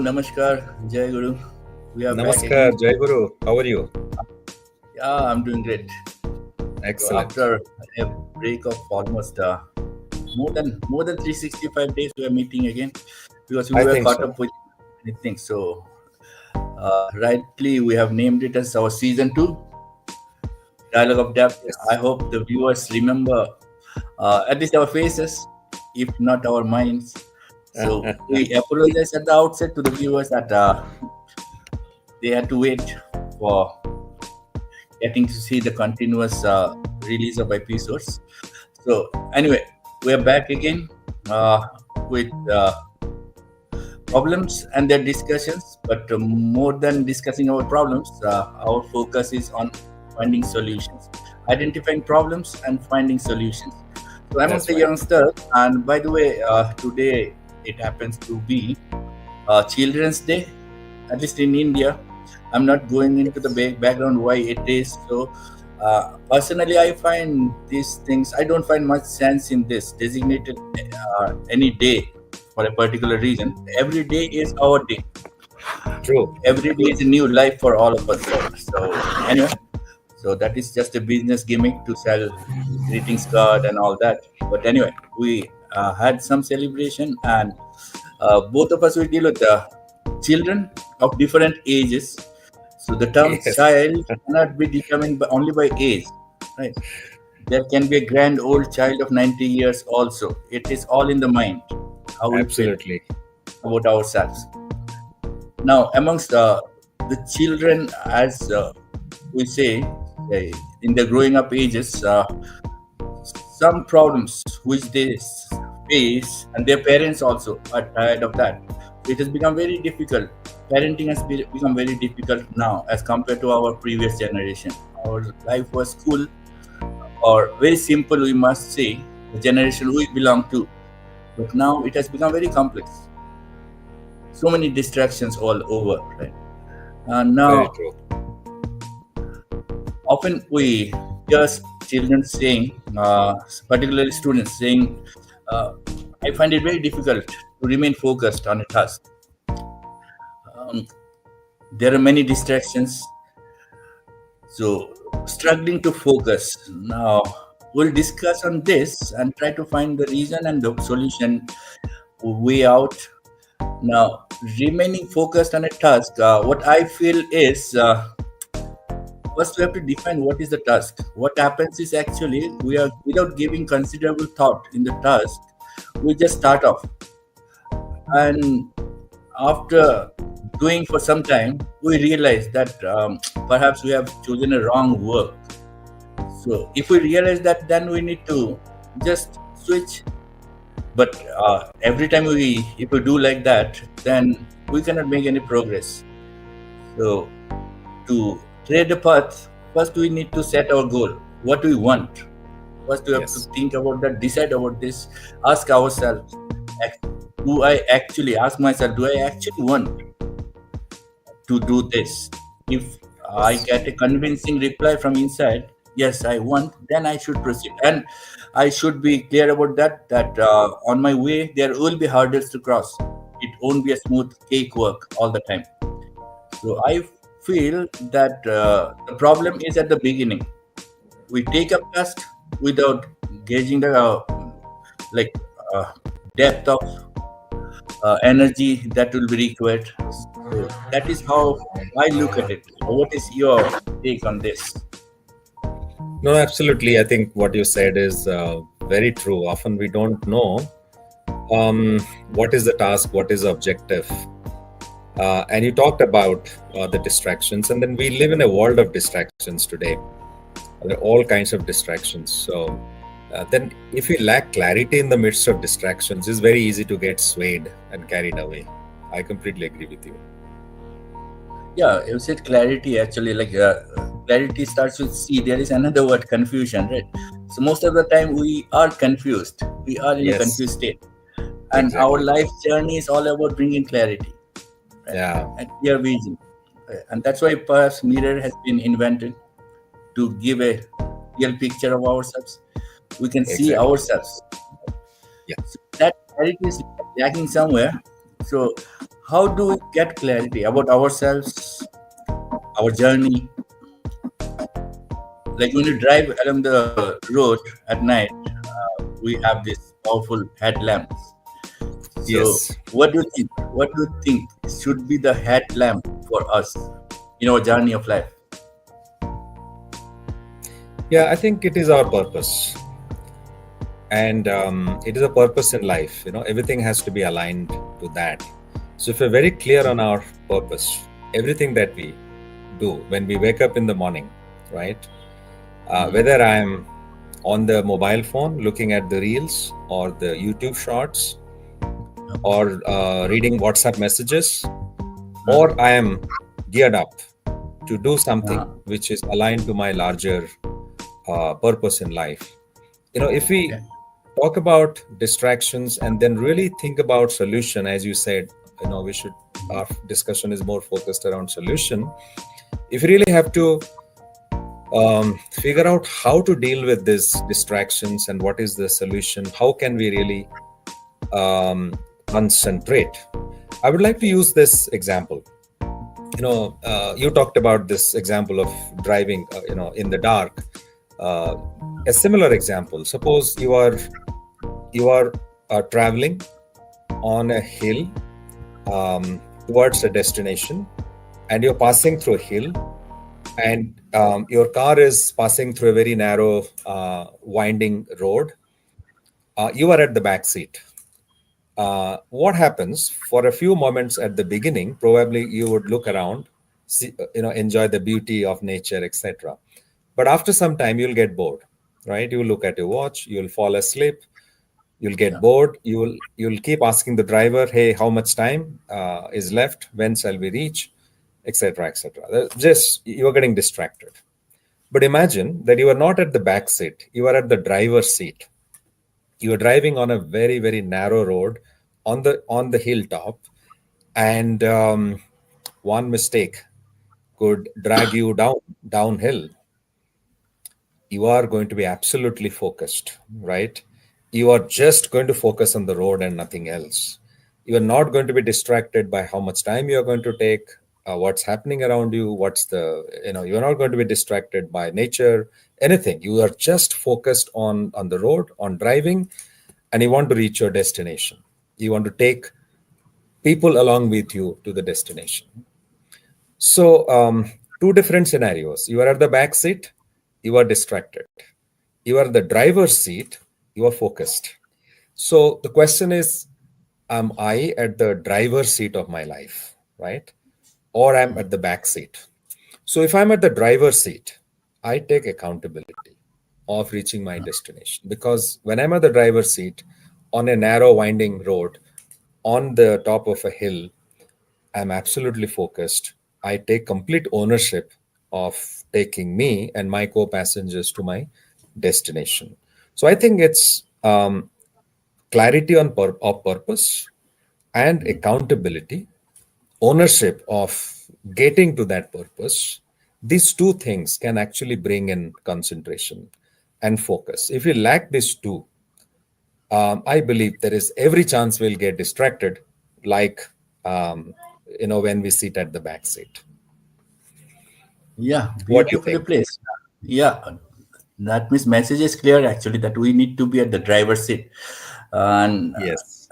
Namaskar, Jai Guru. We are back Namaskar, again. Jai Guru. How are you? Yeah, I'm doing great. So Excellent. after a break of almost more than 365 days, we are meeting again because we I were think caught so. up with many things. So rightly, we have named it as our season two, Dialogue of Depth. I Yes. hope the viewers remember at least our faces, if not our minds. So we apologize at the outset to the viewers that they had to wait for getting to see the continuous release of episodes. So anyway, we're back again with problems and their discussions. But more than discussing our problems, our focus is on finding solutions, identifying problems and finding solutions. So amongst That's the right. youngsters, and by the way, today it happens to be Children's Day, at least in India. I'm not going into the background why it is so. Personally, I find these things. I don't find much sense in this designated any day for a particular reason. Every day is our day. True. Every day is a new life for all of us. So anyway, so that is just a business gimmick to sell greetings card and all that. But anyway, we had some celebration, and both of us will deal with children of different ages. So the term Yes. child cannot be determined only by age, right? There can be a grand old child of 90 years also. It is all in the mind, how we feel Absolutely. about ourselves. Now, amongst the children, as we say, uh, in the growing up ages, some problems which they face, and their parents also are tired of that. It has become very difficult. Parenting has become very difficult now as compared to our previous generation. Our life was cool or very simple, we must say, the generation we belong to. But now it has become very complex. So many distractions all over, right? And Very now, true. often we hear children saying, particularly students saying, uh, I find it very difficult to remain focused on a task. Um, there are many distractions, so struggling to focus. Now, we'll discuss on this and try to find the reason and the solution way out. Now, remaining focused on a task, what I feel is first we have to define what is the task. What happens is actually we are without giving considerable thought in the task, we just start off, and after doing for some time, we realize that perhaps we have chosen a wrong work. So if we realize that, then we need to just switch. But every time if we do like that, then we cannot make any progress. So to trade the path, first we need to set our goal. What do we want? First we have to Yes. think about that, decide about this, ask ourselves, do I actually ask myself, do I actually want to do this? If I Yes. get a convincing reply from inside, yes, I want, then I should proceed. And I should be clear about that, that on my way, there will be hurdles to cross. It won't be a smooth cakewalk all the time. So I feel that the problem is at the beginning. We take up task without gauging the like uh, depth of energy that will be required. So that is how I look at it. What is your take on this? No, absolutely. I think what you said is very true. Often we don't know what is the task, what is the objective. And you talked about the distractions, and then we live in a world of distractions today. There are all kinds of distractions. So then, if we lack clarity in the midst of distractions, it's very easy to get swayed and carried away. I completely agree with you. Yeah, you said clarity actually. Like clarity starts with C. There is another word, confusion, right? So most of the time we are confused. We are in a Yes, confused state, and our exactly. life journey is all about bringing clarity, right? Yeah, And clear vision. And that's why perhaps mirror has been invented to give a real picture of ourselves. We can see exactly. ourselves. Yeah. So that clarity is lacking somewhere. So how do we get clarity about ourselves, our journey? Like when you drive along the road at night, we have these powerful headlamps. So, Yes. what do you think? What do you think should be the headlamp for us in our journey of life? Yeah, I think it is our purpose. And it is a purpose in life. Everything has to be aligned to that. So if we're very clear on our purpose, everything that we do when we wake up in the morning, right? Whether I'm on the mobile phone looking at the reels or the YouTube shorts or reading WhatsApp messages, or I am geared up to do something which is aligned to my larger purpose in life. If we Okay. talk about distractions and then really think about solution, as you said, we should, our discussion is more focused around solution. If you really have to figure out how to deal with these distractions and what is the solution, how can we really concentrate, I would like to use this example. You talked about this example of driving in the dark. A similar example, suppose you are traveling on a hill towards a destination, and you're passing through a hill, and your car is passing through a very narrow winding road. You are at the back seat. What happens for a few moments at the beginning, probably you would look around, see, enjoy the beauty of nature, etc. But after some time you'll get bored, right? You will look at your watch, you'll fall asleep, you'll get Yeah. bored, you'll keep asking the driver, hey, how much time is left, when shall we reach, etc., etc. Just you're getting distracted. But imagine that you are not at the back seat, you are at the driver's seat. You are driving on a very very narrow road on the hilltop, and one mistake could drag you downhill. You are going to be absolutely focused, right? You are just going to focus on the road and nothing else. You are not going to be distracted by how much time you are going to take, what's happening around you, you're not going to be distracted by nature, anything. You are just focused on the road, on driving, and you want to reach your destination. You want to take people along with you to the destination. So, two different scenarios. You are at the back seat, you are distracted. You are the driver's seat, you are focused. So, the question is, am I at the driver's seat of my life, right? Or I'm at the back seat? So, if I'm at the driver's seat, I take accountability of reaching my destination, because when I'm at the driver's seat on a narrow, winding road on the top of a hill, I'm absolutely focused. I take complete ownership of taking me and my co passengers to my destination. So I think it's clarity of purpose and accountability, ownership of getting to that purpose. These two things can actually bring in concentration and focus. If we lack these two, I believe there is every chance we'll get distracted, like when we sit at the back seat. Yeah, What do you beautifully think? placed. Yeah, that means message is clear actually that we need to be at the driver's seat, and Yes,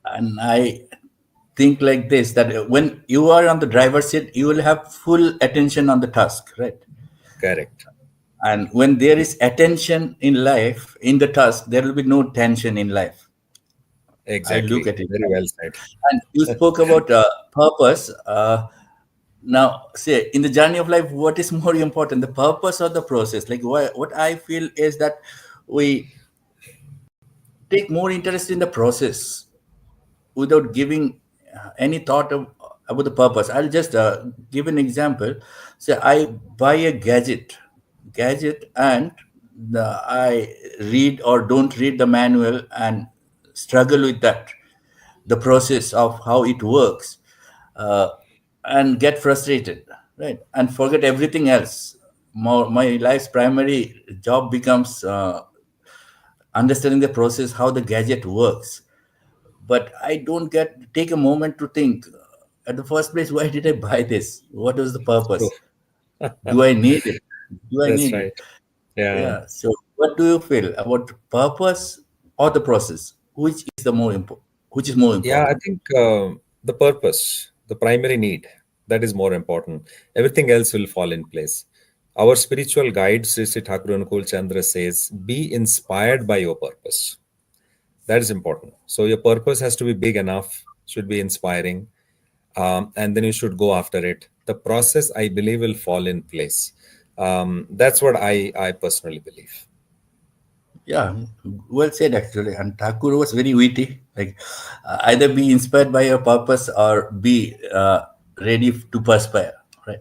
I think like this that when you are on the driver's seat, you will have full attention on the task, right? correct. And when there is attention in life in the task, there will be no tension in life. I look Exactly. at it. Very well said. And you spoke about purpose. Now, say in the journey of life, what is more important, the purpose or the process? Like what I feel is that we take more interest in the process without giving any thought about the purpose. I'll just give an example. Say I buy a gadget, and I read or don't read the manual and struggle with that, the process of how it works, uh, and get frustrated, right? And forget everything else. My life's primary job becomes understanding the process, how the gadget works. But I don't get take a moment to think. at the first place, why did I buy this? What was the True. purpose? Do I need it? Do I That's need it? right. Yeah. Yeah. So, what do you feel about purpose or the process? Which is the more important? Which is more Yeah, I important? think the purpose, the primary need, that is more important. Everything else will fall in place. Our spiritual guide, Sri Sri Thakur Anukul Chandra says, be inspired by your purpose. That is important. So your purpose has to be big enough, should be inspiring, and then you should go after it. The process, I believe, will fall in place. That's what I personally believe. Yeah, well said actually. And Thakur was very witty. Like, either be inspired by your purpose or be ready to perspire. Right,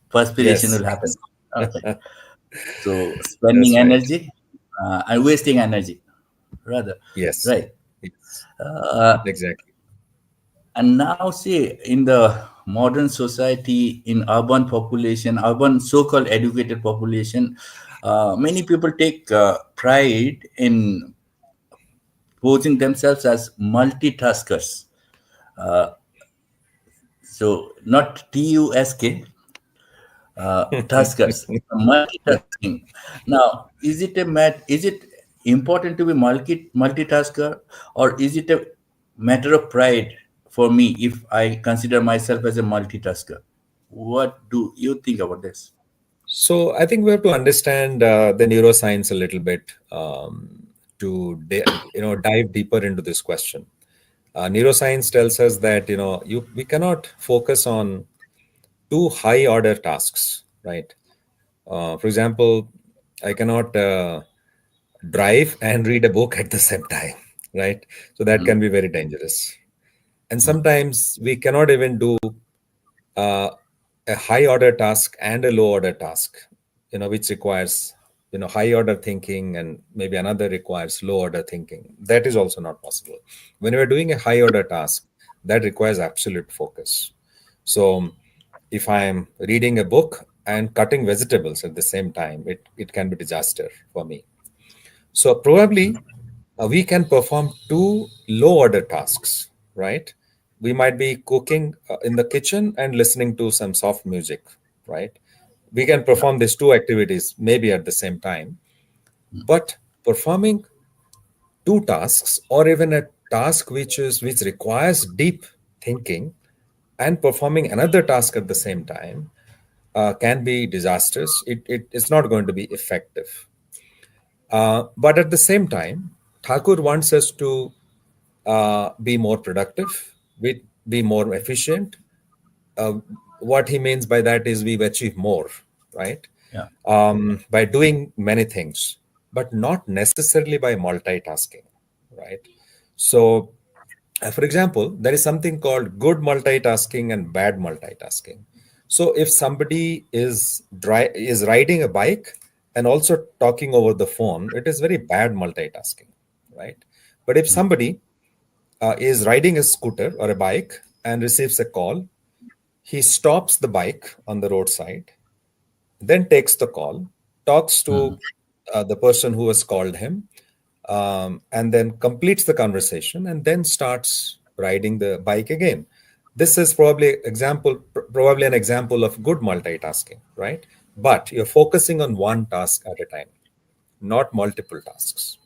perspiration Yes, will happen. Okay, so spending that's right. energy and wasting energy, rather. Yes, Right. yes, Uh, exactly. and now, see, in the modern society, in urban population, urban so-called educated population, many people take pride in posing themselves as multitaskers. Uh, so not TUSK, taskers, multitasking. Now, is it important to be multitasker, or is it a matter of pride for me if I consider myself as a multitasker? What do you think about this? So I think we have to understand the neuroscience a little bit dive deeper into this question. Neuroscience tells us that we cannot focus on two high order tasks, right? For example, I cannot drive and read a book at the same time, right? So that Mm, can be very dangerous. And sometimes we cannot even do uh, a high order task and a low order task, which requires high order thinking, and maybe another requires low order thinking. That is also not possible. When we're doing a high order task, that requires absolute focus. So if I am reading a book and cutting vegetables at the same time, it can be disaster for me. So probably we can perform two low order tasks, right? We might be cooking in the kitchen and listening to some soft music, right? We can yeah. perform these two activities maybe at the same time, but performing two tasks or even a task which requires deep thinking and performing another task at the same time can be disastrous. It's not going to be effective. But at the same time, Thakur wants us to be more productive, be more efficient. Uh, what he means by that is we achieve more, right? Yeah. By doing many things, but not necessarily by multitasking, right? So, for example, there is something called good multitasking and bad multitasking. So, if somebody is riding a bike and also talking over the phone, it is very bad multitasking, right? But if somebody is riding a scooter or a bike and receives a call, he stops the bike on the roadside, then takes the call, talks to Mhm. the person who has called him, and then completes the conversation, and then starts riding the bike again. This is probably an example of good multitasking, right? But you're focusing on one task at a time, not multiple tasks.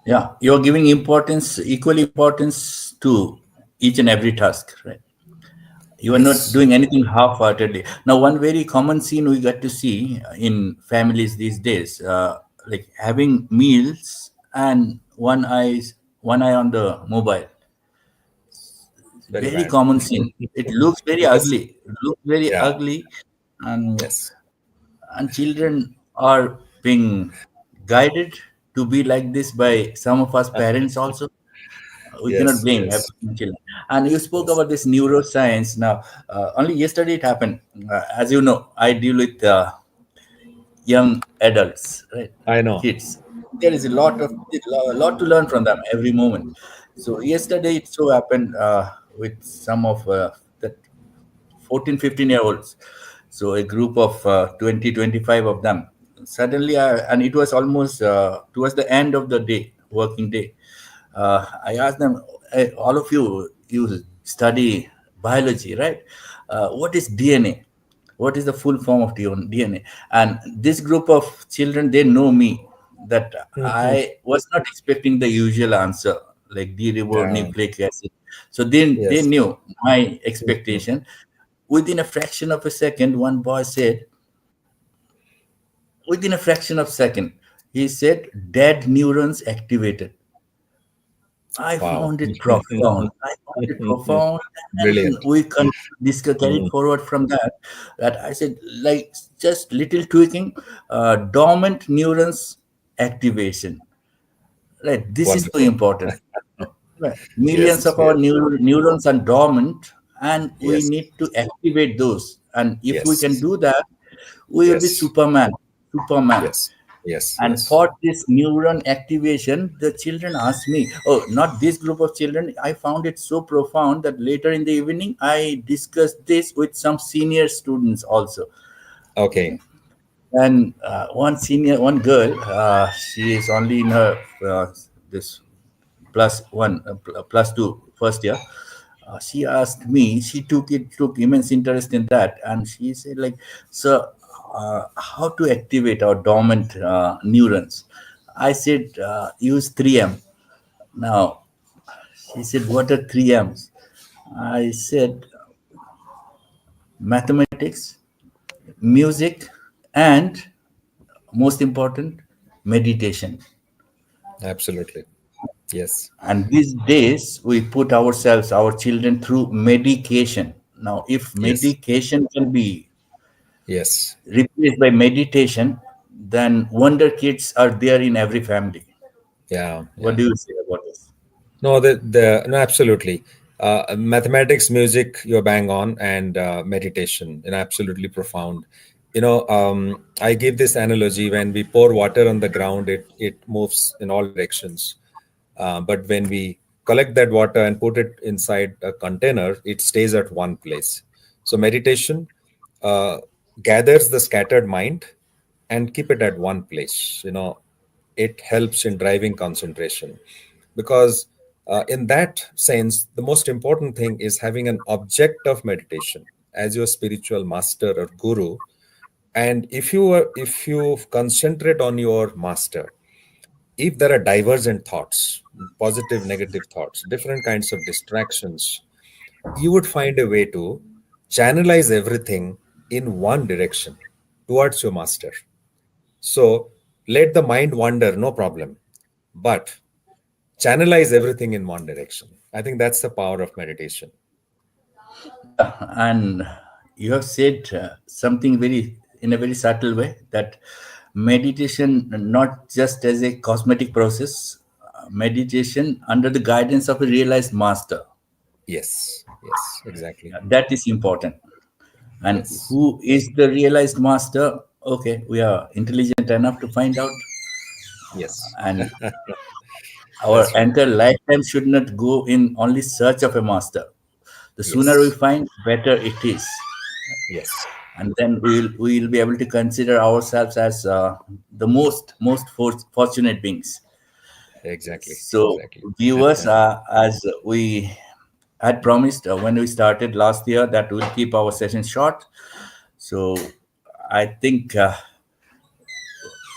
Yeah, you're giving importance, equal importance to each and every task, right? You are not Yes, doing anything half-heartedly. Now, one very common scene we get to see in families these days, like having meals and one eye on the mobile. very Very bad. common scene. It looks very Yes, ugly. It looks very yeah, ugly, and yes, children are being guided to be like this by some of us parents also. We cannot yes, blame yes, everything children. And you spoke yes. about this neuroscience. Now, only yesterday it happened. As you know, I deal with young adults, right? I know. Kids. There is a lot to learn from them every moment. So yesterday it so happened with some of the 14, 15-year olds. So a group of 20, 25 of them. Suddenly, and it was almost towards the end of the day, working day. I asked them, "Hey, all of you, you study biology, right? What is DNA? What is the full form of DNA? And this group of children, they know me, that Mhm. I was not expecting the usual answer like Yeah. deoxyribonucleic acid. So they Yes. knew my Mhm. expectation. Within a fraction of a second, one boy said, within a fraction of a second, he said, dead neurons activated. I Wow. found it profound. I found it profound, and Brilliant. we can discuss carried Mhm. forward from that. That I said, like just little tweaking, dormant neurons activation. Right, this is so Wonderful. important. Right. Millions Yes. of our Yes. neurons are dormant, and we Yes. need to activate those. And if we can Yes. do that, we will be Yes. Superman. Superman. Yes. Yes. And Yes. for this neuron activation, the children asked me, oh, not this group of children. I found it so profound that later in the evening, I discussed this with some senior students also. Okay. Okay. And one girl, she is only in her this plus one, plus two first year. She asked me, she took immense interest in that, and she said, like, so how to activate our dormant neurons? I said, use 3M. Now, she said, what are 3Ms? I said, mathematics, music, and most important, meditation. Absolutely. Yes. And these days, we put ourselves, our children, through medication. Now, if Yes. medication can be Yes. replaced by meditation, then wonder kids are there in every family. Yeah. What Yeah. do you say about this? No, no, absolutely. Mathematics, music, you're bang on, and meditation, absolutely profound. I give this analogy: when we pour water on the ground, it moves in all directions. But when we collect that water and put it inside a container, it stays at one place. So meditation uh, gathers the scattered mind and keep it at one place. It helps in driving concentration, because in that sense, the most important thing is having an object of meditation as your spiritual master or guru. And if you concentrate on your master, if there are divergent thoughts, positive, negative thoughts, different kinds of distractions, you would find a way to channelize everything in one direction towards your master. So let the mind wander, no problem. But channelize everything in one direction. I think that's the power of meditation. Yeah, and you have said something very in a very subtle way, that meditation not just as a cosmetic process, meditation under the guidance of a realized master. Yes, yes, exactly. Yeah, that is important. And Yes, who is the realized master? Okay, we are intelligent enough to find out. yes. And our That's right. entire lifetime should not go in only search of a master. The sooner we Yes, find, better it is. yes. And then we'll be able to consider ourselves as the most fortunate beings. Exactly, So, exactly. viewers, as we had promised when we started last year, that we'll keep our session short. So, I think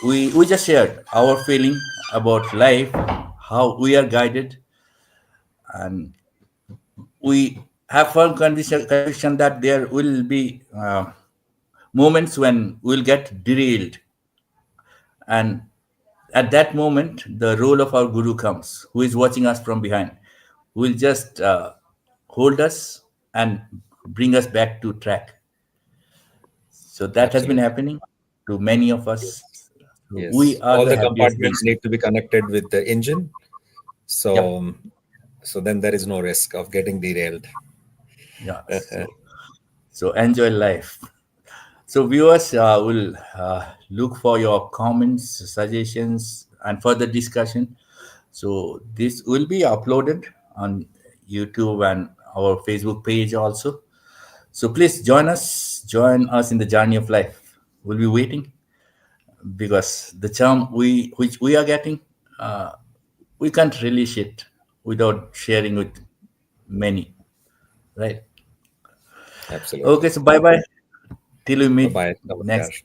we just shared our feeling about life, how we are guided, and we have firm conviction that there will be moments when we'll get derailed, and at that moment the role of our guru comes, who is watching us from behind, who will just hold us and bring us back to track. So that has been Absolutely. happening to many of us. So we Yes. are All the the happiest compartments beings. need to be connected with the engine. Yep. So, so then there is no risk of getting derailed. Yeah. So enjoy life. So viewers will look for your comments, suggestions, and further discussion. So this will be uploaded on YouTube and our Facebook page also. So please join us in the journey of life. We'll be waiting, because the charm which we are getting, uh, we can't release it without sharing with many, right? Absolutely. Okay, so bye bye. Till we Bye meet bye. next. Namaskar.